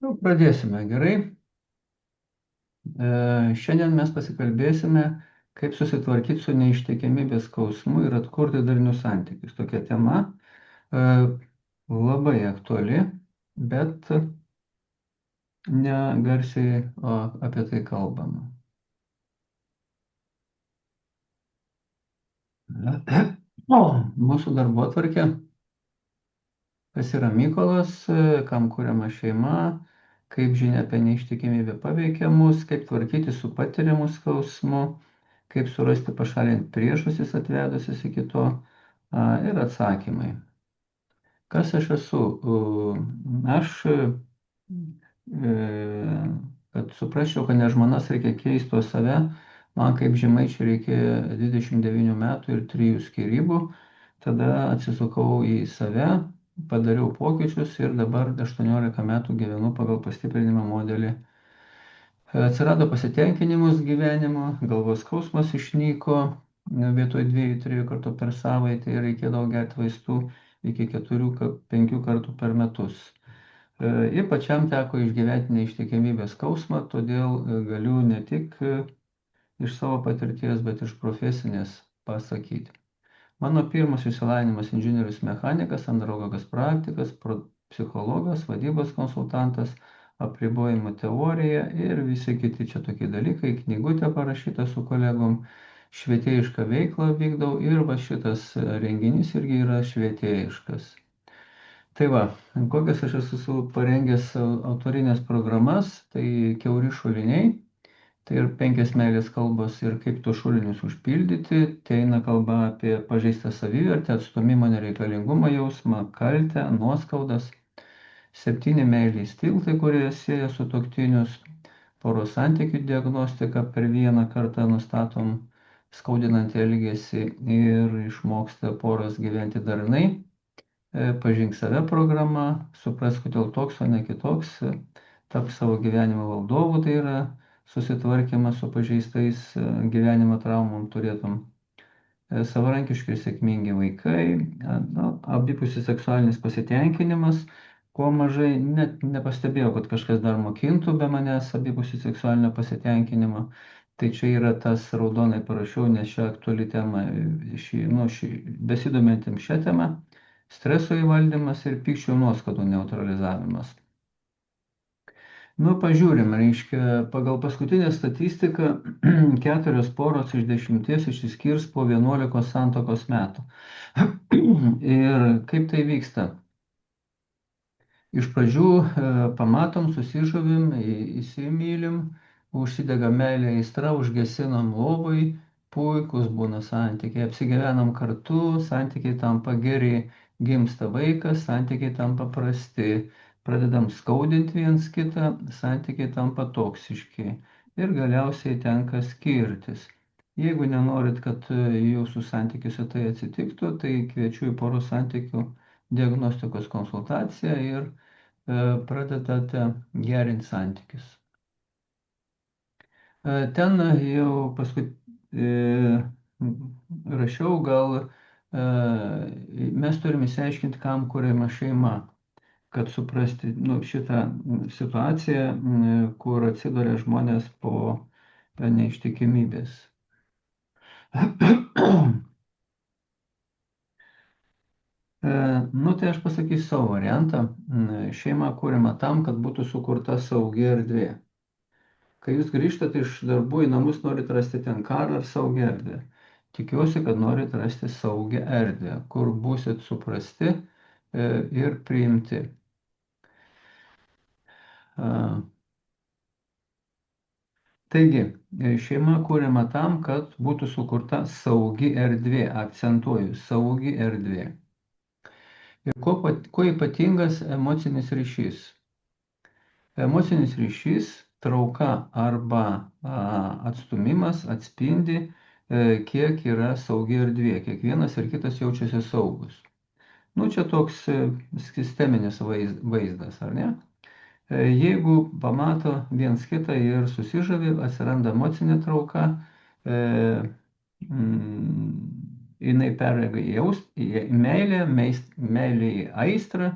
Pradėsime gerai. Šiandien mes pasikalbėsime, kaip susitvarkyti su neištikimybės skausmu ir atkurti darnius santykius. Tokia tema e, labai aktuali, bet ne garsiai apie tai kalbama. Mūsų darbotvarkė, kas yra Mykolas, kam kuriama šeima, kaip žinia apie neištikimybę paveikia mus, kaip tvarkyti su patiriamu skausmu, kaip surasti pašalinti priežastis atvedusius iki to ir atsakymai. Kas aš esu? Aš, kad suprasčiau, kad ne žmonas reikia keisti, o save, man kaip žemaičiai reikėjo 29 metų ir 3 skyrybų, tada atsisukau į save, padariau pokyčius ir dabar 18 metų gyvenu pagal pastiprinimo modelį. Atsirado pasitenkinimas gyvenimo, galvos skausmas išnyko, vietoj 2-3 kartų per savaitę ir reikėdavo gerti vaistų iki 4-5 kartų per metus. Ir pačiam teko išgyventi neištikimybės skausmą, todėl galiu ne tik iš savo patirties, bet iš profesinės pasakyti. Mano pirmas išsilavinimas inžinierius mechanikas, andragogas praktikas, psichologas, vadybos konsultantas, apribojimų teorija ir visi kiti čia tokie dalykai. Knygutė parašyta su kolegom, švietėjišką veiklą vykdau ir va šitas renginys irgi yra švietėjiškas. Tai va, kokias aš esu parengęs autorinės programas, tai kiauri šuliniai. Tai ir 5 meilės kalbos ir kaip tuos šulinius užpildyti. Tai eina kalba apie pažeistą savivertę, atstumimo nereikalingumą jausmą, kaltę, nuoskaudas. 7 meilės tiltai, kurie sieja sutuoktinius, poros santykių diagnostika, per vieną kartą nustatom skaudinantį elgesį ir išmoksta poros gyventi darnai. Pažink save programa, supras, kodėl toks, o ne kitoks, tap savo gyvenimo valdovu, tai yra susitvarkymas su pažeistais gyvenimo traumom turėtum. Savarankiški ir sėkmingi vaikai, abipusis seksualinis pasitenkinimas, ko mažai net nepastebėjau, kad kažkas dar mokintų be manęs abipusį seksualinio pasitenkinimo. Tai čia yra tas raudonai parašiau, nes šią aktuali tema, besidomintim šią temą, streso įvaldymas ir pykčio nuoskaudų neutralizavimas. Pažiūrim, reiškia, pagal paskutinę statistiką 4 poros iš 10 išsiskirs po 11 santuokos metų. Ir kaip tai vyksta? Iš pradžių pamatom, susižavim, įsimylim, užsidega meilė aistra, užgesinam lovoj, puikus būna santykiai, apsigyvenam kartu, santykiai tampa geri, gimsta vaikas, santykiai tampa prasti, pradedam skaudinti viens kitą, santykiai tampa toksiški ir galiausiai tenka skirtis. Jeigu nenorit, kad jūsų santykiuose tai atsitiktų, tai kviečiu į poros santykių diagnostikos konsultaciją ir pradedate gerinti santykius. Ten jau paskui rašiau, gal mes turime išsiaiškinti, kam kuriama šeima, kad suprasti šitą situaciją, kur atsiduria žmonės po neištikimybės. Tai aš pasakysiu savo variantą. Šeima kuriama tam, kad būtų sukurta saugi erdvė. Kai jūs grįžtate iš darbų į namus, norit rasti ten karą ar saugią erdvę. Tikiuosi, kad norit rasti saugią erdvę, kur būsit suprasti ir priimti. Taigi, šeima kuriama tam, kad būtų sukurta saugi erdvė, akcentuoju, saugi erdvė. Ir kuo ypatingas emocinis ryšys? Emocinis ryšys, trauka arba atstumimas atspindi, kiek yra saugi erdvė. Kiekvienas ir kitas jaučiasi saugus. Čia toks sisteminis vaizdas, ar ne? Jeigu pamato viens kitą ir susižavi, atsiranda emocinė trauka, jinai perėga į meilę, meilę į aistrą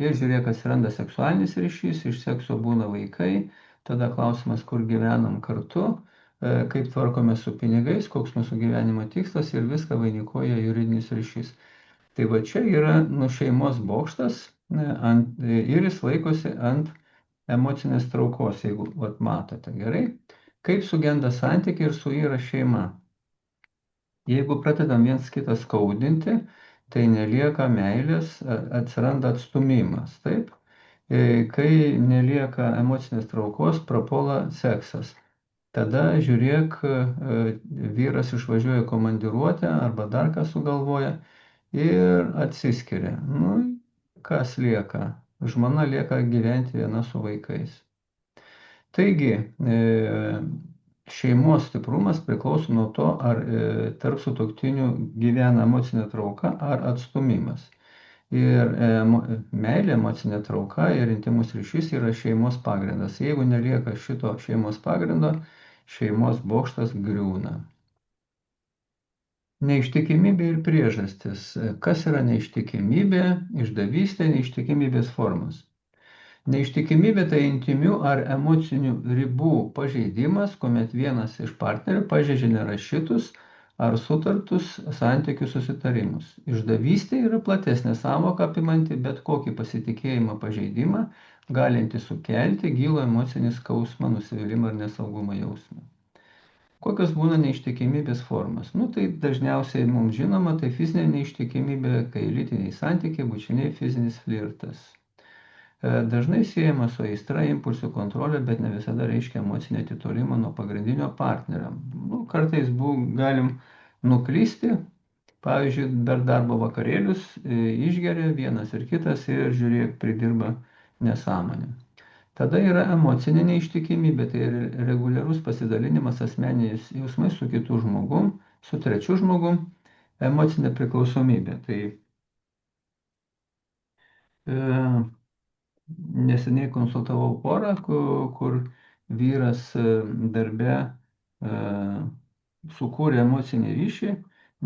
Ir žiūrėk, atsiranda seksualinis ryšys, iš sekso būna vaikai, tada klausimas, kur gyvenam kartu, kaip tvarkome su pinigais, koks mūsų gyvenimo tikslas ir viską vainikuoja juridinis ryšys. Tai va čia yra šeimos bokštas ir jis laikosi ant emocinės traukos, jeigu vat, matote gerai, kaip sugenda santykiai ir suyra šeima. Jeigu pradedam viens kitą skaudinti, tai nelieka meilės, atsiranda atstumimas, taip? Kai nelieka emocinės traukos, prapuola seksas. Tada žiūrėk, vyras išvažiuoja komandiruotę arba dar ką sugalvoja ir atsiskiria. Nu, kas lieka? Žmona lieka gyventi viena su vaikais. Taigi, šeimos stiprumas priklauso nuo to, ar tarp sutuoktinių gyvena emocinė trauka ar atstumimas. Ir meilė, emocinė trauka ir intimus ryšys yra šeimos pagrindas. Jeigu nelieka šito šeimos pagrindo, šeimos bokštas griūna. Neištikimybė ir priežastis. Kas yra neištikimybė, išdavystė, neištikimybės formos? Neištikimybė tai intimių ar emocinių ribų pažeidimas, kuomet vienas iš partnerių pažeidžia nerašytus ar sutartus santykių susitarimus. Išdavystė yra platesnė sąvoka apimanti bet kokį pasitikėjimo pažeidimą, galinti sukelti gilų emocinį skausmą, nusivylimą ar nesaugumo jausmą. Kokios būna neištikimybės formas? Tai dažniausiai mums žinoma, tai fizinė neištikimybė, kai lytiniai santykiai, bučiniai fizinis flirtas. Dažnai siejama su aistra, impulsų kontrolė, bet ne visada reiškia emocinį atitolimą nuo pagrindinio partnerio. Kartais galim nuklysti, pavyzdžiui, per darbo vakarėlius išgeria vienas ir kitas ir žiūrėk, pridirba nesąmonę. Tada yra emocinė neištikimybė, tai reguliarus pasidalinimas asmeniniais jausmais su kitu žmogum, su trečiu žmogum, emocinė priklausomybė. Tai neseniai konsultavau porą, kur vyras darbe sukūrė emocinį ryšį,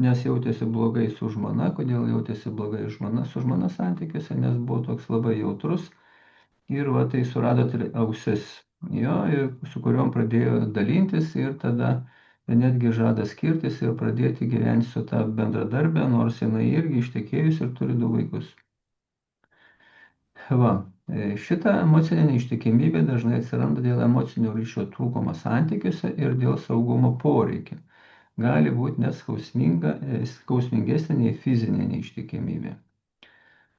nes jautėsi blogai su žmona. Kodėl jautėsi blogai su žmona santykiuose? Nes buvo toks labai jautrus ir va tai surado ausis jo, ir su kuriuom pradėjo dalintis ir tada netgi žada skirtis ir pradėti gyventi su ta bendradarbė, nors jinai irgi ištekėjus ir turi 2 vaikus. Va, šita emocinė neištikimybė dažnai atsiranda dėl emocinio ryšio trūkumo santykiuose ir dėl saugumo poreikio. Gali būti net skausmingesnė nei fizinė neištikimybė.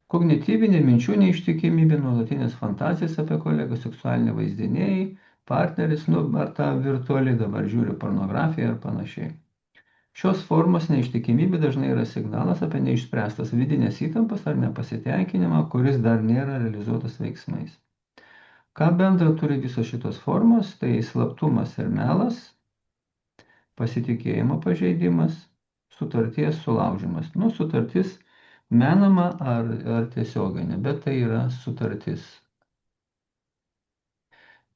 Kognityvinė minčių neištikimybė, nuolatinės fantazijas apie kolegą, seksualiniai vaizdiniai, partneris, ar ta virtuali dabar žiūri pornografiją ar panašiai. Šios formos neištikimybė dažnai yra signalas apie neišspręstas vidinės įtampas ar nepasitenkinimą, kuris dar nėra realizuotas veiksmais. Ką bendra turi visos šitos formos? Tai slaptumas ir melas, pasitikėjimo pažeidimas, sutarties sulaužimas. Sutartis menama ar tiesioginė, bet tai yra sutartis.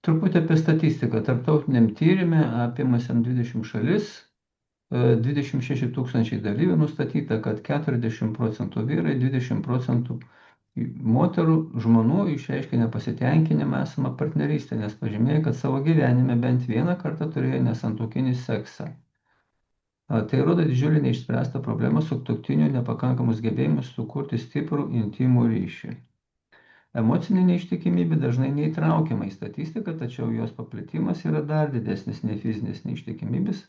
Truputį apie statistiką. Tarptautiniam tyrimė apimusiam 20 šalis, 26 000 dalyvių nustatyta, kad 40% vyrai, 20% moterų žmonų išreiškė nepasitenkinimą esamą partnerystę, nes pažymėjo, kad savo gyvenime bent vieną kartą turėjo nesantuokinį seksą. Tai rodo didžiulį neišspręstą problemą su sutuoktinių nepakankamus gebėjimus sukurti stiprų intimų ryšį. Emocinė neištikimybė dažnai neįtraukiama į statistiką, tačiau jos paplitimas yra dar didesnis nei fizinės neištikimybės.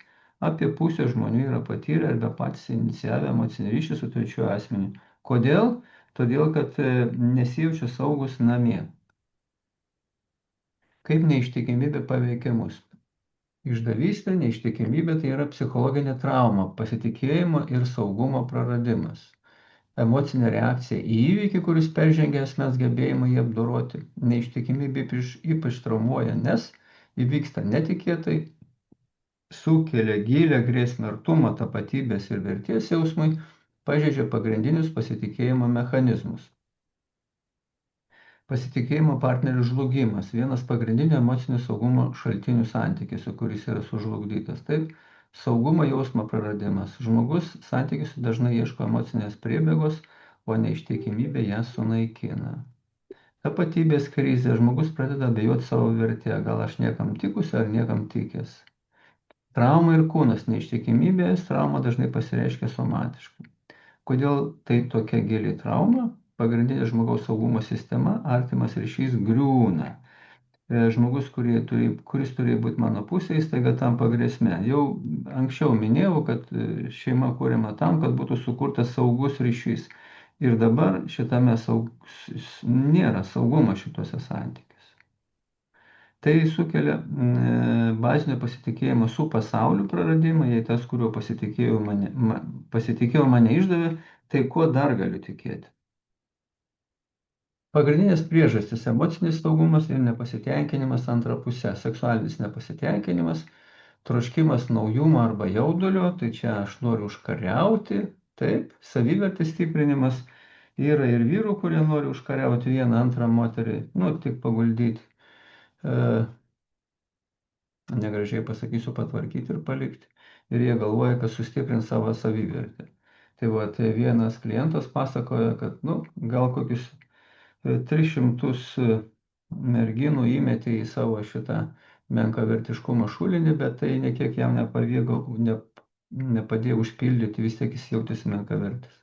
Apie pusę žmonių yra patyrę arba patys inicijavę emocinį ryšį su trečiuoju asmeniu. Kodėl? Todėl, kad nesijaučia saugus namie. Kaip neištikimybė paveikia mus? Išdavystė, neištikimybė tai yra psichologinė trauma, pasitikėjimo ir saugumo praradimas. Emocinė reakcija į įvykį, kuris peržengia asmens gebėjimą jį apdoroti. Neištikimybė ypač traumuoja, nes įvyksta netikėtai, sukelia gilę grėsmę artumo, tapatybės ir vertės jausmui, pažeidžia pagrindinius pasitikėjimo mechanizmus. Pasitikėjimo partnerių žlugimas – vienas pagrindinių emocinio saugumo šaltinių santykiuose, kuris yra sužlugdytas. Taip, saugumo jausmo praradimas. Žmogus santykiuose dažnai ieško emocinės priebėgos, o neištikimybė ją sunaikina. Tapatybės krizė, žmogus pradeda abejoti savo vertė, gal aš niekam tikus ar niekam tikęs. Trauma ir kūnas, neištikimybės trauma dažnai pasireiškia somatiškai. Kodėl tai tokia gili trauma? Pagrindinė žmogaus saugumo sistema, artimas ryšys griūna. Žmogus, kuris turėjo būti mano pusėje, staiga tampa grėsme. Jau anksčiau minėjau, kad šeima kūriama tam, kad būtų sukurtas saugus ryšys. Ir dabar nėra saugumo šituose santykiuose. Tai sukelia bazinio pasitikėjimo su pasauliu praradimą, jei tas, kuriuo pasitikėjau mane išdavė, tai kuo dar galiu tikėti? Pagrindinės priežastys - emocinis saugumas ir nepasitenkinimas antra pusė. Seksualinis nepasitenkinimas, troškimas naujumo arba jaudulio, tai čia aš noriu užkariauti, taip, savivertės stiprinimas. Yra ir vyrų, kurie nori užkariauti vieną antrą moterį, nu, tik paguldyti, negražiai pasakysiu, patvarkyti ir palikti. Ir jie galvoja, kad sustiprins savo savivertę. Tai va, tai vienas klientas pasakoja, kad, nu, gal kokius 300 merginų įmetė į savo šitą menkavertiškumo šulinį, bet tai nekiek jam nepadėjo užpildyti, vis tiek jis jautėsi menkavertis.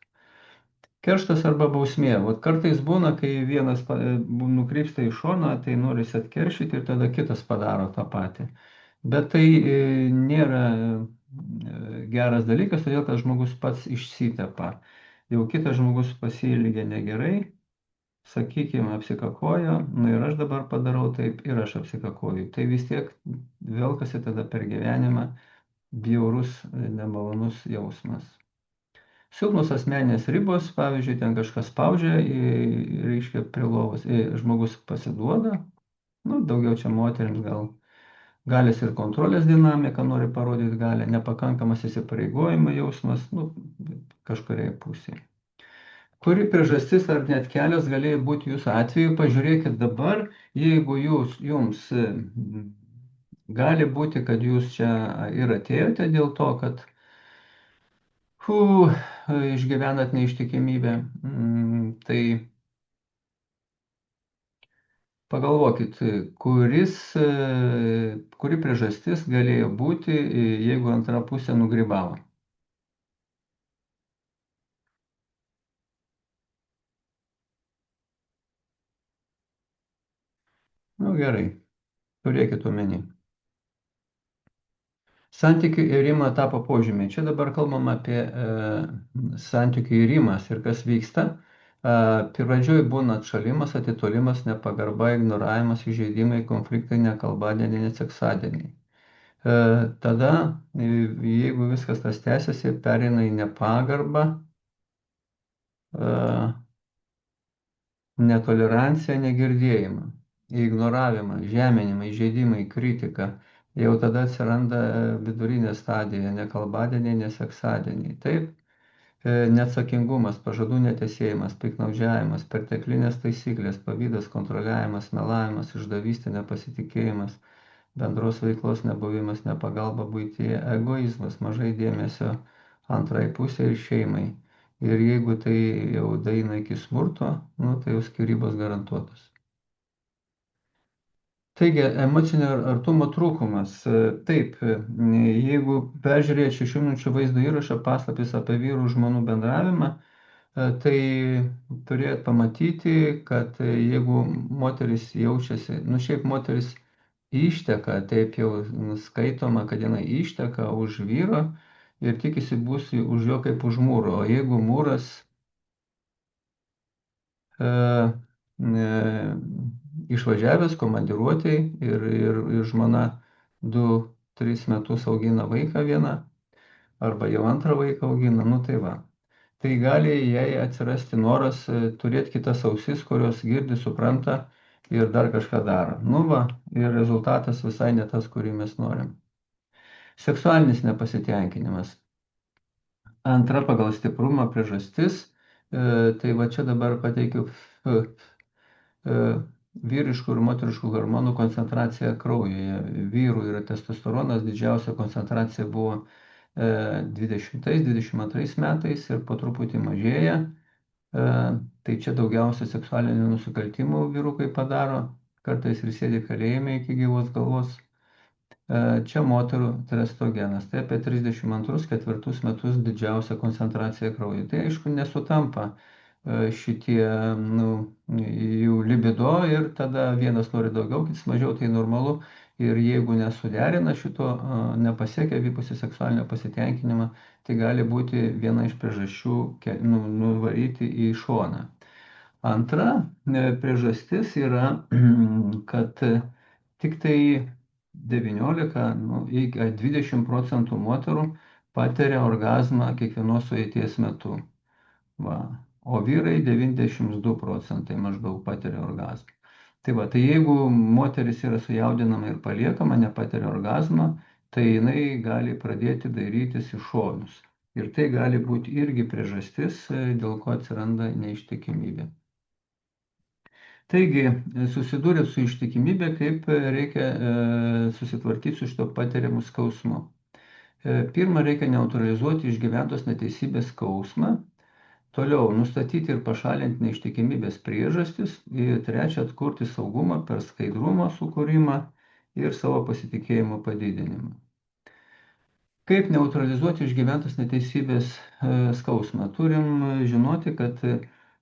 Kerštas arba bausmė. Vat kartais būna, kai vienas nukrypsta į šoną, tai norisi atkeršyti ir tada kitas padaro tą patį. Bet tai nėra geras dalykas, todėl kad žmogus pats išsitepa. Jau kitas žmogus pasielgia negerai, sakykime, apsikakojo, nu ir aš dabar padarau taip ir aš apsikakoju. Tai vis tiek velkasi tada per gyvenimą bjaurus, nemalonus jausmas. Silpnos asmeninės ribos, pavyzdžiui, ten kažkas spaudžia, reiškia, prie lovos, žmogus pasiduoda, nu, daugiau čia moterims gal galios ir kontrolės dinamika nori parodyti galę, nepakankamas įsipareigojimo jausmas, nu, kažkuriai pusėje. Kuri priežastis ar net kelios galėjo būti jūsų atveju, pažiūrėkit dabar, jeigu jums gali būti, kad jūs čia ir atėjote dėl to, kad išgyvenat neištikimybę, tai pagalvokit, kuri priežastis galėjo būti, jeigu antra pusė nugrybavo. Nu gerai, turėkit omeny. Santykių irimo etapo požymiai. Čia dabar kalbam apie santykių irimas ir kas vyksta. Pradžioj būna atšalimas, atitolimas, nepagarba, ignoravimas, įžeidimai, konfliktai, nekalbadieniai, neseksadieniai. Tada, jeigu viskas tas tęsiasi, pereina į nepagarbą, netoleranciją, negirdėjimą, ignoravimą, žeminimą, įžeidimai, kritiką. Jau tada atsiranda vidurinė stadija, nekalbadieniai, neseksadieniai. Taip, neatsakingumas, pažadų netesėjimas, piktnaudžiavimas, perteklinės taisyklės, pavydas, kontroliavimas, melavimas, išdavystė, nepasitikėjimas, bendros veiklos nebuvimas, nepagalba buityje, egoizmas, mažai dėmesio antrai pusė ir šeimai. Ir jeigu tai jau daeina iki smurto, nu, tai jau skyrybos garantuotos. Taigi, emocinio artumo trūkumas. Taip, jeigu peržiūrėti 6 minučių vaizdo įrašą paslaptis apie vyrų žmonių bendravimą, tai turėt pamatyti, kad jeigu moteris jaučiasi, nu šiaip moteris išteka, taip jau skaitoma, kad jinai išteka už vyro ir tikisi bus už jo kaip už mūro. O jeigu mūras išvažiavęs komandiruotėj ir žmona 2-3 metus augina vaiką vieną arba jau antrą vaiką augina, nu tai va. Tai gali jai atsirasti noras turėti kitas ausis, kurios girdi, supranta ir dar kažką daro. Nu va, ir rezultatas visai ne tas, kurį mes norim. Seksualinis nepasitenkinimas. Antra pagal stiprumą priežastis. Tai va čia dabar pateikiu vyriškų ir moteriškų hormonų koncentracija kraujyje. Vyrų yra testosteronas, didžiausia koncentracija buvo 20-22 metais ir po truputį mažėja. Tai čia daugiausia seksualinių nusikaltimų vyrukai padaro, kartais ir sėdi kalėjime iki gyvos galvos. Čia moterų testosteronas, tai apie 32-4 metus didžiausia koncentracija kraujyje. Tai aišku nesutampa šitie nu, jų libido ir tada vienas nori daugiau, kitas mažiau, tai normalu. Ir jeigu nesuderina šito, nepasiekia abipusį seksualinio pasitenkinimą, tai gali būti viena iš priežasčių nuvaryti į šoną. Antra priežastis yra, kad tik tai 19, iki 20% moterų patiria orgazmą kiekvienos sueities metu. Va. O vyrai 92% maždaug patiria orgazmą. Tai va, tai jeigu moteris yra sujaudinama ir paliekama, nepatiria orgazmą, tai jinai gali pradėti dairytis į šonus. Ir tai gali būti irgi priežastis, dėl ko atsiranda neištikimybė. Taigi, susidūrėt su ištikimybė, kaip reikia susitvarkyti su šito patiriamu skausmu. Pirma, reikia neutralizuoti išgyventos neteisybės skausmą. Toliau, nustatyti ir pašalinti neištikimybės priežastis. Ir trečia, atkurti saugumą per skaidrumo sukūrimą ir savo pasitikėjimo padidinimą. Kaip neutralizuoti išgyventos neteisybės skausmą? Turim žinoti, kad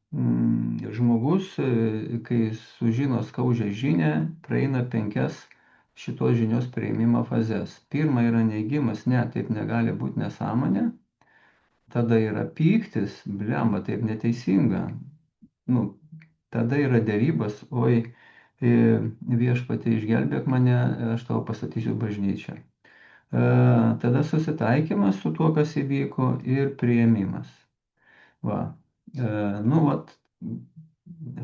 žmogus, kai sužino skaudžią žinią, praeina 5 šitos žinios priėmimo fazes. Pirma yra neigimas, ne, taip negali būti, nesąmonė. Tada yra pyktis, blemba, taip neteisinga. Nu, tada yra dėrybas, oi, viešpatie išgelbėk mane, aš tau pastatysiu bažnyčią. Tada susitaikymas su tuo, kas įvyko, ir priėmimas. Va. Nu, vat,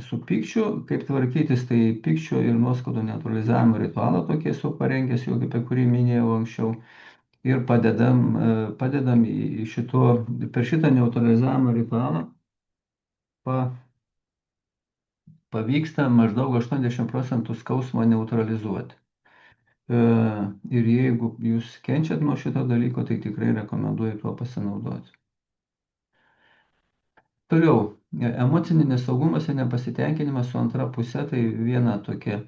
su pykčiu, kaip tvarkytis, tai pykčio ir nuoskaudų neutralizavimo ritualą tokį esu parengęs, jau apie kurį minėjau anksčiau. Ir padedam per šitą neutralizavimo ritualą pavyksta maždaug 80% skausmo neutralizuoti. Ir jeigu jūs kenčiat nuo šito dalyko, tai tikrai rekomenduoju tuo pasinaudoti. Toliau, emocinis nesaugumas ir nepasitenkinimas su antra pusė, tai viena tokia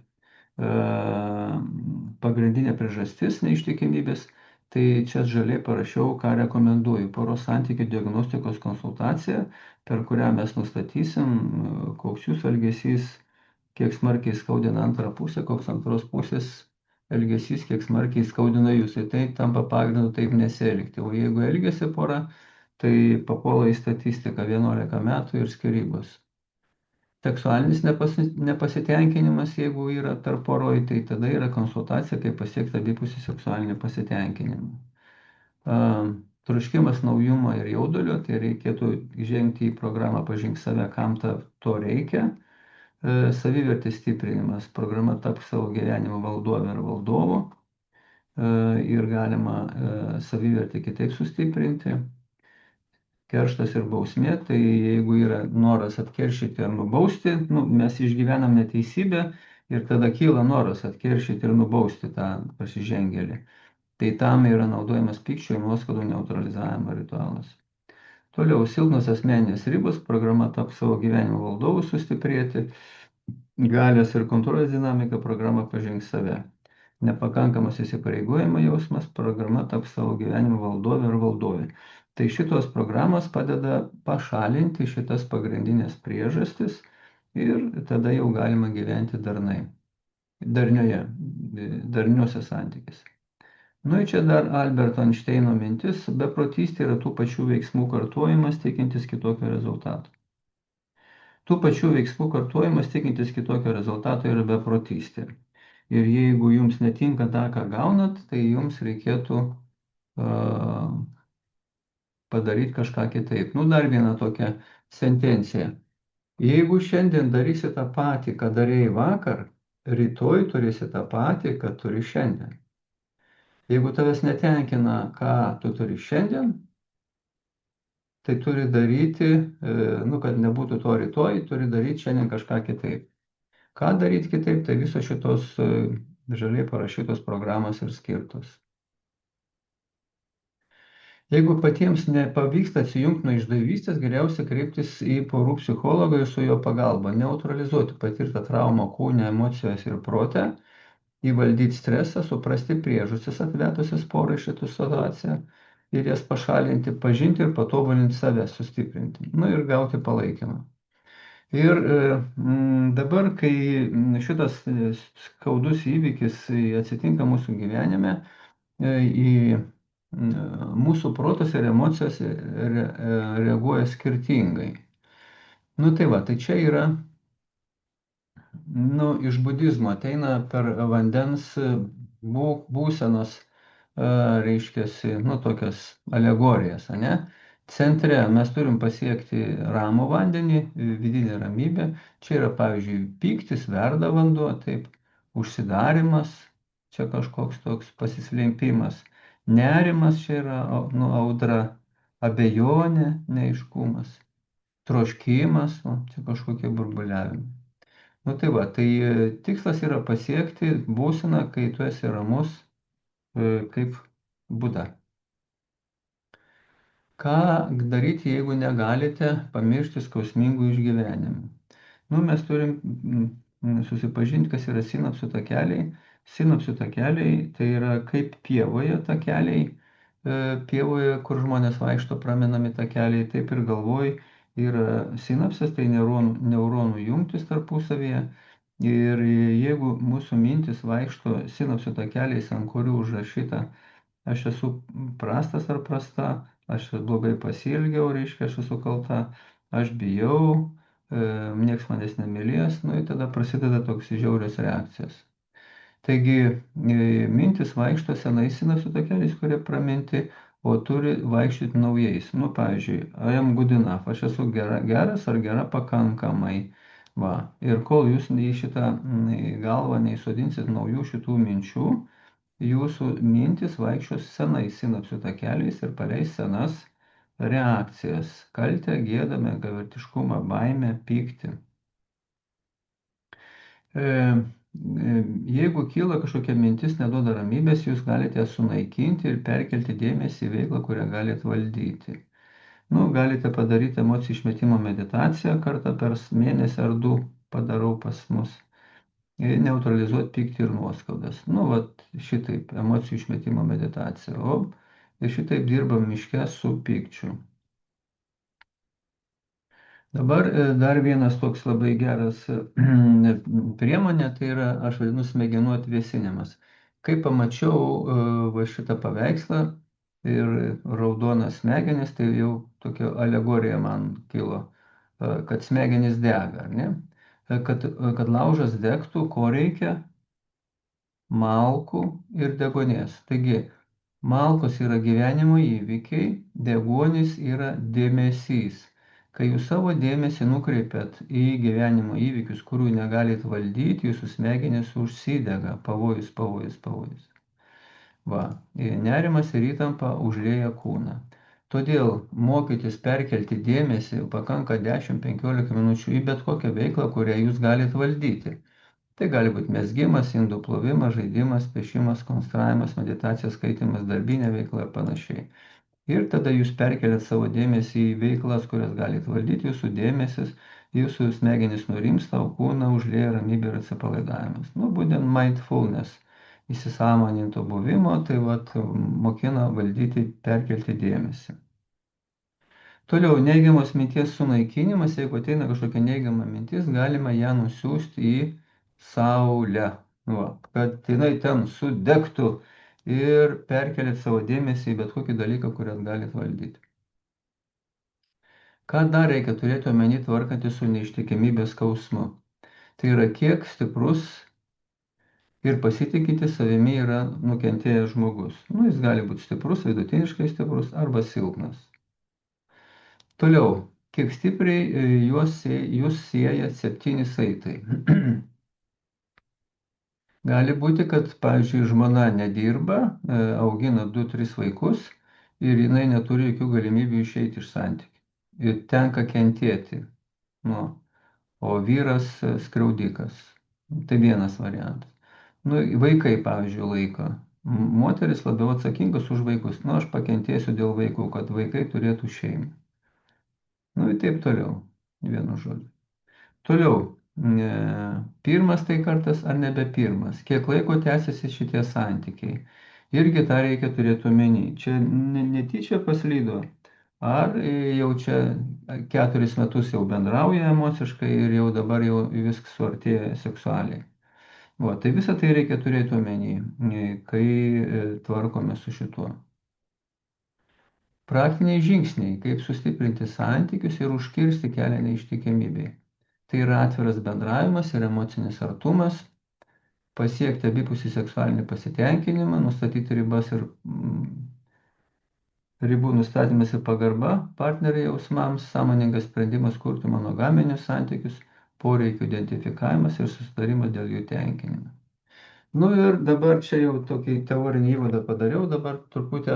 pagrindinė priežastis neištikimybės. Tai čia žaliai parašiau, ką rekomenduoju. Poros santykių diagnostikos konsultacija, per kurią mes nustatysim, koks jūsų elgesys, kiek smarkiai skaudina antrą pusę, koks antros pusės elgesys, kiek smarkiai skaudina jūs. Ir tai tampa pagrindu taip nesielgti. O jeigu elgesi pora, tai papuola į statistiką 11 metų ir skyrybos. Seksualinis nepasitenkinimas, jeigu yra tarp poroj, tai tada yra konsultacija, kaip pasiekti abipusį seksualinį pasitenkinimą. Troškimas naujumo ir jaudulio, tai reikėtų žengti į programą Pažink save, kam to reikia. Savivertės stiprinimas, programa Tapk savo gyvenimo valdove ar valdovu. Ir galima savivertę kitaip sustiprinti. Kerštas ir bausmė, tai jeigu yra noras atkeršyti ar nubausti, mes išgyvenam neteisybę ir tada kyla noras atkeršyti ir nubausti tą pasižengėlį. Tai tam yra naudojamas pykčio ir nuoskaudų neutralizavimo ritualas. Toliau, silpnos asmeninės ribos, programa Tapk savo gyvenimo valdovu sustiprėti, galios ir kontrolės dinamika, programa Pažink save. Nepakankamas įsipareigojimo jausmas, programa Tapk savo gyvenimo valdove ar valdovė. Tai šitos programos padeda pašalinti šitas pagrindinės priežastis ir tada jau galima gyventi darniuose santykiuose. Nu, čia dar Alberto Einšteino mintis, beprotystė yra tų pačių veiksmų kartojimas, tikintis kitokio rezultato. Tų pačių veiksmų kartojimas, tikintis kitokio rezultato, yra beprotystė. Ir jeigu jums netinka tą, ką gaunat, tai jums reikėtų padaryti kažką kitaip. Nu, dar viena tokia sentencija. Jeigu šiandien darysi tą patį, ką darėjai vakar, rytoj turėsi tą patį, ką turi šiandien. Jeigu tavęs netenkina, ką tu turi šiandien, tai turi daryti, kad nebūtų to rytoj, turi daryti šiandien kažką kitaip. Ką daryti kitaip, tai visos šitos žaliai parašytos programos ir skirtos. Jeigu patiems nepavyksta atsijungti nuo išdavystės, geriausia kreiptis į porų psichologą ir su jo pagalba, neutralizuoti patirtą traumą kūne, emocijose ir prote, įvaldyti stresą, suprasti priežastis atvedusias porą į šitą situaciją ir jas pašalinti, pažinti ir patobulinti save, sustiprinti, nu ir gauti palaikymą. Ir dabar, kai šitas skaudus įvykis atsitinka mūsų gyvenime, į mūsų protas ir emocijos reaguoja skirtingai. Nu tai va, tai čia yra, nu, iš budizmo ateina per vandens būsenos, reiškiasi, nu, tokias alegorijas, ane? Centre mes turim pasiekti ramų vandenį, vidinę ramybę. Čia yra, pavyzdžiui, pyktis, verda vanduo, taip, užsidarimas, čia kažkoks toks pasislimpimas. Nerimas čia yra, nu, audra, abejonė, neaiškumas, troškimas, o, čia kažkokie burbuliavimai. Nu tai va, tai tikslas yra pasiekti būseną, kai tu esi ramus kaip Buda. Ką daryti, jeigu negalite pamiršti skausmingų išgyvenimų? Nu, mes turim susipažinti, kas yra sinapsių takeliai. Sinapsių takeliai tai yra kaip pievoje takeliai, pievoje, kur žmonės vaikšto, praminami takeliai, taip ir galvoj yra sinapsės, tai neuronų jungtis tarpusavyje. Ir jeigu mūsų mintis vaikšto sinapsių takeliais, ant kurių užrašyta aš esu prastas ar prasta, aš blogai pasielgiau, reiškia, aš esu kalta, aš bijau, nieks manęs nemylės, nu ir tada prasideda toks žiaurios reakcijos. Taigi mintis vaikšto senais sinapsių takeliais, kurie praminti, o turi vaikščioti naujais. Nu, pavyzdžiui, I am good enough, aš esu geras ar gera pakankamai. Va. Ir kol jūs į šitą galvą neįsodinsit naujų šitų minčių, jūsų mintis vaikščios senais sinapsių takeliais ir paleis senas reakcijas - kaltę, gėdą, menkavertiškumą, baimę, pyktį. Jeigu kyla kažkokia mintis, neduoda ramybės, jūs galite sunaikinti ir perkelti dėmesį į veiklą, kurią galite valdyti. Nu, galite padaryti emocijų išmetimo meditaciją kartą per mėnesį ar du, padarau pas mus. Ir neutralizuoti pyktį ir nuoskaudas. Nu, vat šitaip, emocijų išmetimo meditacija. O ir šitaip dirbam miške su pykčiu. Dabar dar vienas toks labai geras priemonė, tai yra, aš vadinu, smegenų atvėsinimas. Kai pamačiau va šitą paveikslą ir raudonas smegenis, tai jau tokia alegorija man kilo, kad smegenys dega, ar ne? Kad laužas degtų, ko reikia? Malkų ir deguonies. Taigi, malkos yra gyvenimo įvykiai, deguonis yra dėmesys. Kai jūs savo dėmesį nukreipiat į gyvenimo įvykius, kurių negalit valdyti, jūsų smegenys užsidega. Pavojus, pavojus, pavojus. Va, nerimas ir įtampa užlieja kūną. Todėl mokytis perkelti dėmesį pakanka 10-15 minučių į bet kokią veiklą, kurią jūs galite valdyti. Tai gali būti mezgimas, indų plovimas, žaidimas, piešimas, konstravimas, meditacija, skaitimas, darbinė veikla ir panašiai. Ir tada jūs perkeliat savo dėmesį į veiklas, kurias galite valdyti, jūsų dėmesis, jūsų smegenys nurimsta, o kūną užlieja ramybė ir atsipalaidavimas. Nu, būtent mindfulness, įsisąmoninto buvimo, tai vat mokina valdyti, perkelti dėmesį. Toliau, neigiamos minties sunaikinimas, jeigu ateina kažkokia neigiama mintis, galima ją nusiųsti į saulę, va, kad jinai ten sudegtų ir perkelėt savo dėmesį į bet kokį dalyką, kurias galite valdyti. Ką dar reikia turėti omeny tvarkantis su neištikimybės skausmu? Tai yra, kiek stiprus ir pasitikintis savimi yra nukentėjęs žmogus. Nu, jis gali būti stiprus, vidutiniškai stiprus arba silpnas. Toliau, kiek stipriai jūs sieja 7 saitai. Gali būti, kad, pavyzdžiui, žmona nedirba, augina 2-3 vaikus ir jinai neturi jokių galimybių išeiti iš santykių. Ir tenka kentėti. Nu, o vyras skriaudikas. Tai vienas variantas. Nu, vaikai, pavyzdžiui, laiko. Moteris labiau atsakingas už vaikus. Nu, aš pakentėsiu dėl vaikų, kad vaikai turėtų šeimą. Nu ir taip toliau, vienu žodžiu. Toliau, pirmas tai kartas ar nebe pirmas, kiek laiko tęsiasi šitie santykiai. Irgi tą reikia turėti omeny. Čia netyčia paslydo, ar jau čia 4 metus jau bendrauja emociškai ir jau dabar jau viskas suartėja seksualiai. O, tai visą tai reikia turėti omeny, kai tvarkome su šituo. Praktiniai žingsniai, kaip sustiprinti santykius ir užkirsti kelią neištikimybei. Tai yra atviras bendravimas ir emocinis artumas, pasiekti abipusį seksualinį pasitenkinimą, nustatyti ribas ir ribų nustatymas ir pagarba partnerio jausmams, sąmoningas sprendimas kurti monogaminius santykius, poreikių identifikavimas ir susitarimas dėl jų tenkinimo. Nu ir dabar čia jau tokį teorinį įvadą padariau, dabar truputį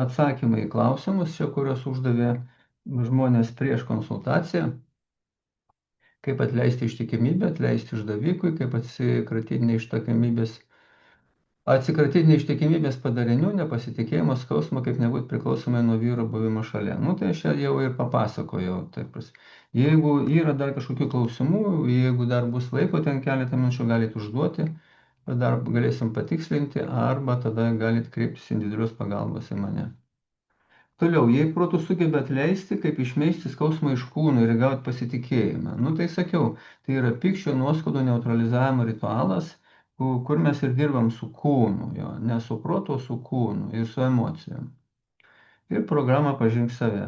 atsakymai į klausimus, čia kurios uždavė žmonės prieš konsultaciją. Kaip atleisti ištikimybę, atleisti išdavikui, kaip atsikratyti neištikimybės padarinių, nepasitikėjimo, skausmo, kaip nebūti priklausomai nuo vyro buvimo šalia. Nu tai aš jau ir papasakojau. Jeigu yra dar kažkokių klausimų, jeigu dar bus laiko, ten keletą minučių galite užduoti, dar galėsim patikslinti, arba tada galite kreiptis individualios pagalbos į mane. Toliau, jei protų sugeba atleisti, kaip išmeisti skausmą iš kūno ir gauti pasitikėjimą. Nu tai sakiau, tai yra pykčio nuoskaudų neutralizavimo ritualas, kur mes ir dirbam su kūnu, jo, ne su protu, o su kūnu ir su emocijom. Ir programą Pažink save.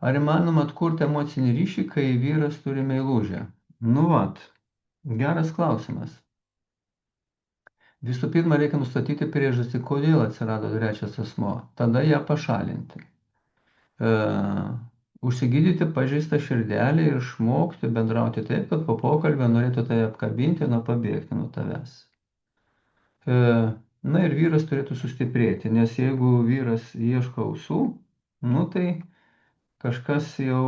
Ar įmanoma atkurti emocinį ryšį, kai vyras turi meilužę? Nu vat, geras klausimas. Visų pirma, reikia nustatyti priežastį, kodėl atsirado trečias asmuo, tada ją pašalinti. Užsigydyti pažeistą širdelę ir išmokti bendrauti taip, kad po pokalbio norėtų tave apkabinti, pabėgti nuo tavęs. Na ir vyras turėtų sustiprėti, nes jeigu vyras ieško ausų, nu tai kažkas jau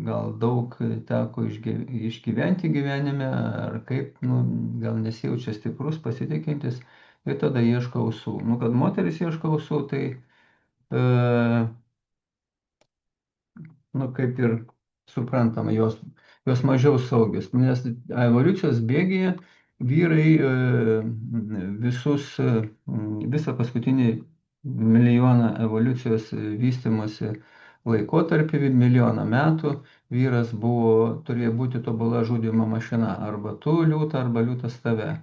gal daug teko išgyventi gyvenime, ar kaip, gal nesijaučia stiprus, pasitikintis ir tada ieško ausų. Kad moteris ieško ausų, tai kaip ir suprantama, jos mažiau saugios, nes evoliucijos bėgyje vyrai visą paskutinį milijoną evoliucijos vystimosi laikotarpį, milijoną metų, vyras turėjo būti tobula žudymo mašina, arba tu liūtą, arba liūtas tave.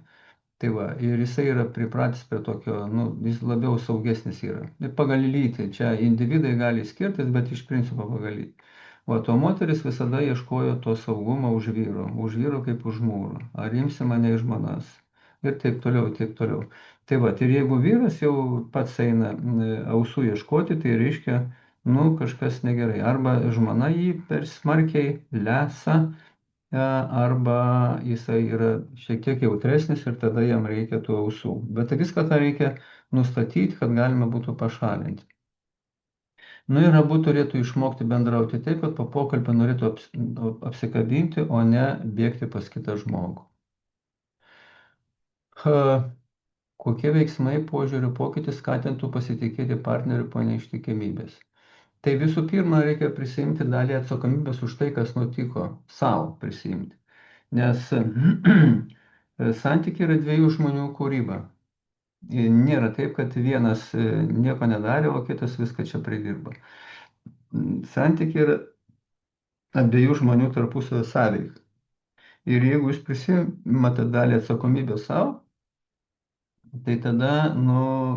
Tai va, ir jisai yra pripratęs prie tokio, jis labiau saugesnis yra. Ir pagal lytį, čia individai gali skirtis, bet iš principo pagal lytį. O to moteris visada ieškojo to saugumo už vyro kaip už mūro. Ar imsi mane iš žmonas? Ir taip toliau, taip toliau. Tai va, ir jeigu vyras jau pats eina ausų ieškoti, tai reiškia, kažkas negerai. Arba žmona jį per smarkiai lesa, arba jisai yra šiek tiek jautresnis ir tada jam reikia tų ausų. Bet viską tą reikia nustatyti, kad galima būtų pašalinti. Ir abu turėtų išmokti bendrauti taip, kad po pokalbio norėtų apsikabinti, o ne bėgti pas kitą žmogų. Kokie veiksmai požiūrių pokytis skatintų pasitikėti partneriu po neištikimybės? Tai visų pirma, reikia prisimti dalį atsakomybės už tai, kas nutiko, savo prisimti. Nes santykiai yra dviejų žmonių kūryba. Nėra taip, kad vienas nieko nedarė, o kitas viską čia pridirba. Santykiai yra abiejų žmonių tarpusavio sąveika. Ir jeigu jūs prisimate dalį atsakomybės savo, tai tada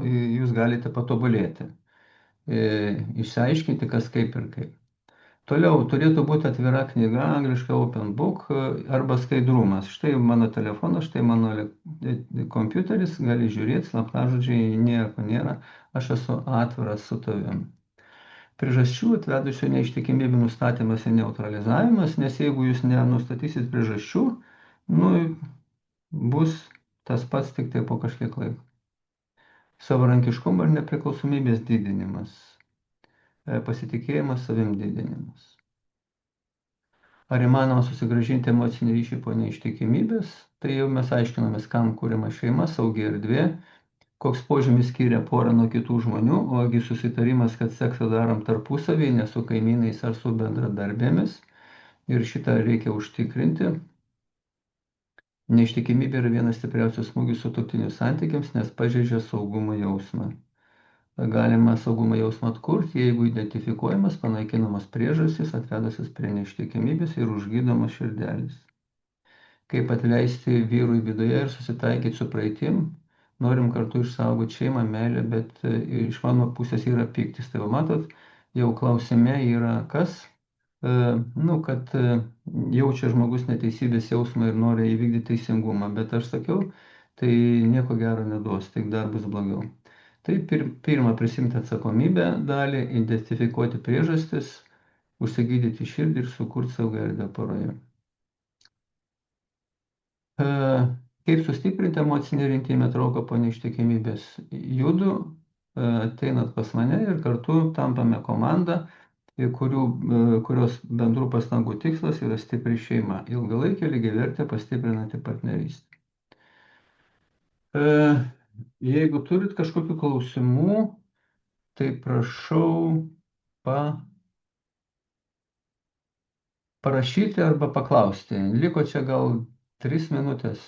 jūs galite patobulėti. Išsiaiškinti, kas kaip ir kaip. Toliau turėtų būti atvira knyga, angliškai open book, arba skaidrumas. Štai mano telefonas, štai mano kompiuteris, gali žiūrėti, slaptažodžiai nieko nėra, aš esu atviras su tavim. Priežasčių atvedusių neištikimybių nustatymas ir neutralizavimas, nes jeigu jūs nenustatysit priežasčių, bus tas pats tik tai po kažkiek laiko. Savarankiškumo ir nepriklausomybės didinimas, pasitikėjimas savim didinimas. Ar įmanoma susigrąžinti emocinį ryšį po neištikimybės? Tai jau mes aiškinomės, kam kuriama šeima, saugi erdvė, koks požymis skiria porą nuo kitų žmonių, ogi susitarimas, kad seksą darom tarpusavį, ne su kaimynais ar su bendradarbėmis. Ir šitą reikia užtikrinti. Neištikimybė yra vienas stipriausių smūgių sutuoktinių santykiams, nes pažeidžia saugumo jausmą. Galima saugumo jausmą atkurti, jeigu identifikuojamas, panaikinamas priežastys, atvedusios prie neištikimybės ir užgydomas širdelis. Kaip atleisti vyrui viduje ir susitaikyti su praeitim. Norim kartu išsaugoti šeimą, meilę, bet iš mano pusės yra pyktis. Tai va, matot, jau klausime yra kas? Kad jaučia žmogus neteisybės jausmą ir nori įvykdyti teisingumą, bet aš sakiau, tai nieko gero neduos, tik dar bus blogiau. Tai pirma, prisimti atsakomybę dalį, identifikuoti priežastis, užsigydyti širdį ir sukurti saugą erdvę poroje. E, Kaip sustiprinti emocinį ir intymią trauką po neištikimybės? Judu, ateinat pas mane ir kartu tampame komandą, kurios bendrų pastangų tikslas yra stipri šeima, ilgalaikė lygiavertė pastiprinanti partnerystę. Jeigu turit kažkokių klausimų, tai prašau parašyti arba paklausti. Liko čia gal 3 minutės.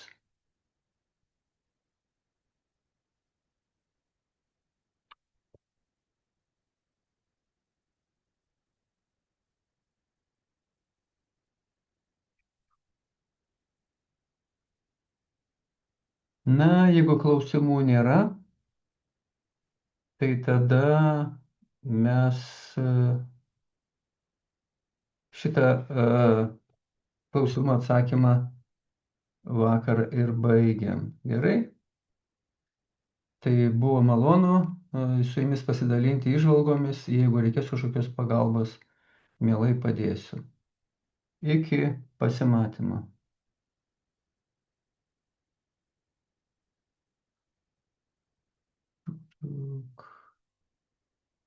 Na, jeigu klausimų nėra, tai tada mes šitą klausimų atsakymą vakar ir baigiam. Gerai? Tai buvo malonu su jumis pasidalinti įžvalgomis. Jeigu reikės kažkokios pagalbos, mielai padėsiu. Iki pasimatymo.